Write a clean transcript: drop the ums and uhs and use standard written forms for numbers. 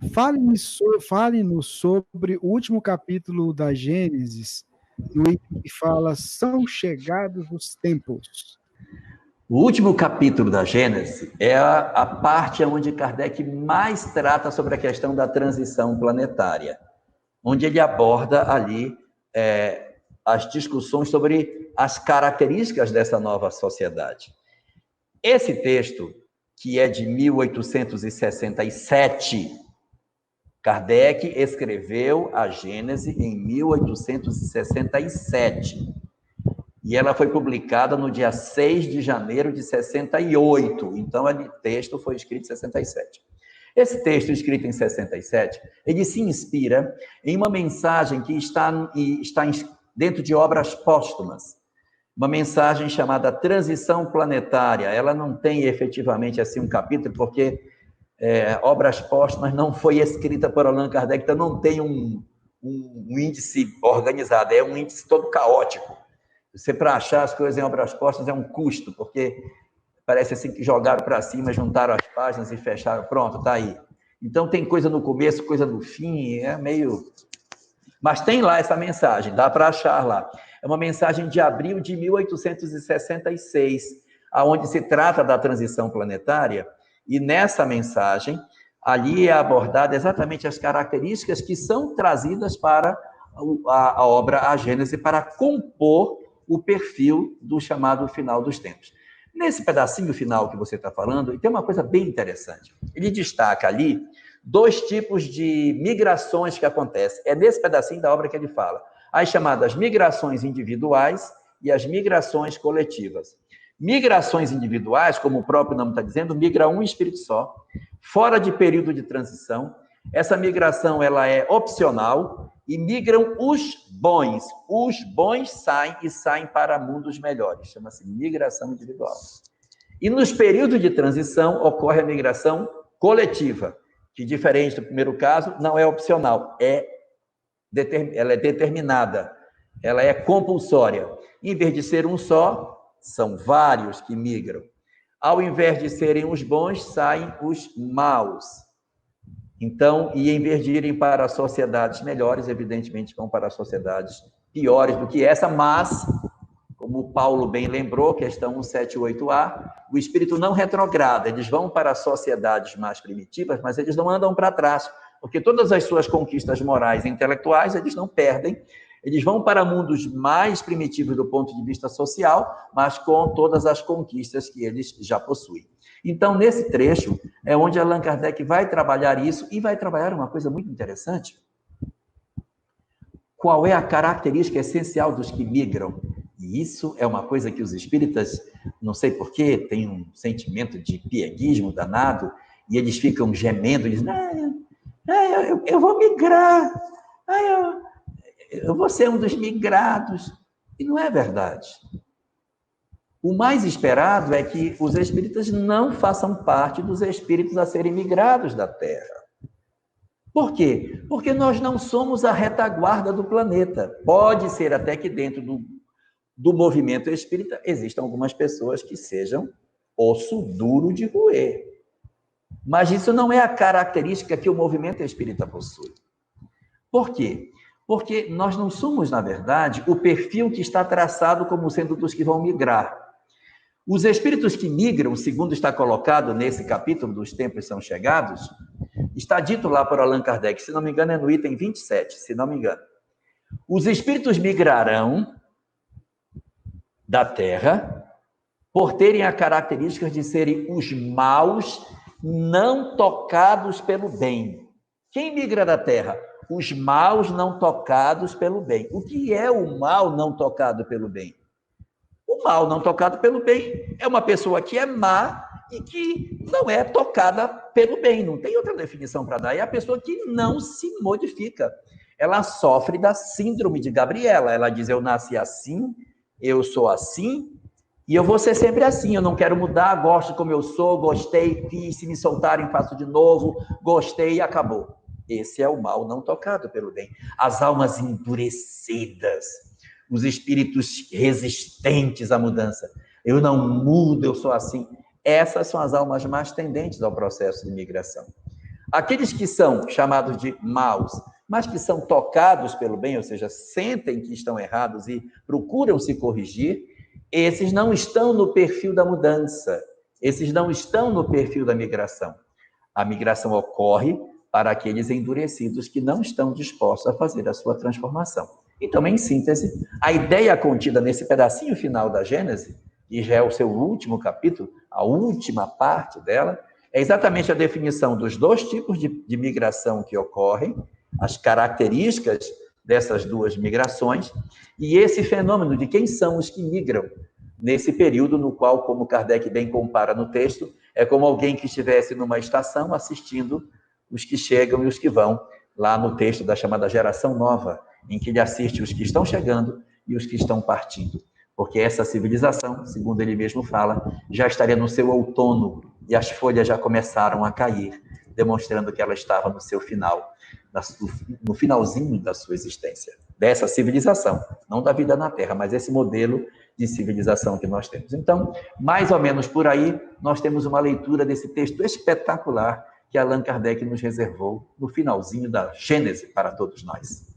Fale-nos sobre o último capítulo da Gênesis, no item que fala, são chegados os tempos. O último capítulo da Gênesis é a parte onde Kardec mais trata sobre a questão da transição planetária, onde ele aborda ali as discussões sobre as características dessa nova sociedade. Esse texto, que é de 1867, Kardec escreveu a Gênese em 1867. E ela foi publicada no dia 6 de janeiro de 68. Então, o texto foi escrito em 67. Esse texto, escrito em 67, ele se inspira em uma mensagem que está dentro de obras póstumas. Uma mensagem chamada Transição Planetária. Ela não tem efetivamente assim um capítulo, porque obras póstumas não foi escrita por Allan Kardec, então não tem um índice organizado, é um índice todo caótico. Você, para achar as coisas em obras póstumas, é um custo, porque parece assim que jogaram para cima, juntaram as páginas e fecharam, pronto, está aí. Então tem coisa no começo, coisa no fim, é meio... Mas tem lá essa mensagem, dá para achar lá. É uma mensagem de abril de 1866, onde se trata da transição planetária, e nessa mensagem, ali é abordada exatamente as características que são trazidas para a obra A Gênese, para compor o perfil do chamado final dos tempos. Nesse pedacinho final que você está falando, tem uma coisa bem interessante. Ele destaca ali 2 tipos de migrações que acontecem. É nesse pedacinho da obra que ele fala. As chamadas migrações individuais e as migrações coletivas. Migrações individuais, como o próprio nome está dizendo, migra um espírito só, fora de período de transição. Essa migração ela é opcional e migram os bons. Os bons saem para mundos melhores. Chama-se migração individual. E nos períodos de transição ocorre a migração coletiva, que, diferente do primeiro caso, não é opcional, ela é determinada, ela é compulsória. Em vez de ser um só, são vários que migram. Ao invés de serem os bons, saem os maus. Então, e em vez de irem para sociedades melhores, evidentemente vão para sociedades piores do que essa, mas, como o Paulo bem lembrou, questão 178A, o espírito não retrograda, eles vão para sociedades mais primitivas, mas eles não andam para trás, porque todas as suas conquistas morais e intelectuais eles não perdem, eles vão para mundos mais primitivos do ponto de vista social, mas com todas as conquistas que eles já possuem. Então, nesse trecho, é onde Allan Kardec vai trabalhar isso, e vai trabalhar uma coisa muito interessante. Qual é a característica essencial dos que migram? E isso é uma coisa que os espíritas, não sei porquê, têm um sentimento de pieguismo danado, e eles ficam gemendo, eles dizem, eu vou migrar, eu vou ser um dos migrados. E não é verdade. O mais esperado é que os espíritas não façam parte dos espíritos a serem migrados da Terra. Por quê? Porque nós não somos a retaguarda do planeta. Pode ser até que dentro do movimento espírita existam algumas pessoas que sejam osso duro de roer. Mas isso não é a característica que o movimento espírita possui. Por quê? Porque nós não somos, na verdade, o perfil que está traçado como sendo dos que vão migrar. Os espíritos que migram, segundo está colocado nesse capítulo dos tempos são chegados, está dito lá por Allan Kardec, se não me engano é no item 27, se não me engano. Os espíritos migrarão da Terra por terem a característica de serem os maus não tocados pelo bem. Quem migra da Terra? Os maus não tocados pelo bem. O que é o mal não tocado pelo bem? O mal não tocado pelo bem é uma pessoa que é má e que não é tocada pelo bem. Não tem outra definição para dar. É a pessoa que não se modifica. Ela sofre da síndrome de Gabriela. Ela diz, eu nasci assim, eu sou assim, e eu vou ser sempre assim. Eu não quero mudar, gosto como eu sou, gostei, fiz, se me soltarem, faço de novo, gostei e acabou. Esse é o mal não tocado pelo bem. As almas endurecidas, os espíritos resistentes à mudança. Eu não mudo, eu sou assim. Essas são as almas mais tendentes ao processo de migração. Aqueles que são chamados de maus, mas que são tocados pelo bem, ou seja, sentem que estão errados e procuram se corrigir, esses não estão no perfil da mudança, esses não estão no perfil da migração. A migração ocorre para aqueles endurecidos que não estão dispostos a fazer a sua transformação. Então, em síntese, a ideia contida nesse pedacinho final da Gênesis, que já é o seu último capítulo, a última parte dela, é exatamente a definição dos dois tipos de migração que ocorrem, as características dessas duas migrações, e esse fenômeno de quem são os que migram nesse período no qual, como Kardec bem compara no texto, é como alguém que estivesse numa estação assistindo os que chegam e os que vão, lá no texto da chamada geração nova, em que ele assiste os que estão chegando e os que estão partindo. Porque essa civilização, segundo ele mesmo fala, já estaria no seu outono e as folhas já começaram a cair, demonstrando que ela estava no seu final, no finalzinho da sua existência. Dessa civilização, não da vida na Terra, mas esse modelo de civilização que nós temos. Então, mais ou menos por aí, nós temos uma leitura desse texto espetacular que Allan Kardec nos reservou no finalzinho da Gênese para todos nós.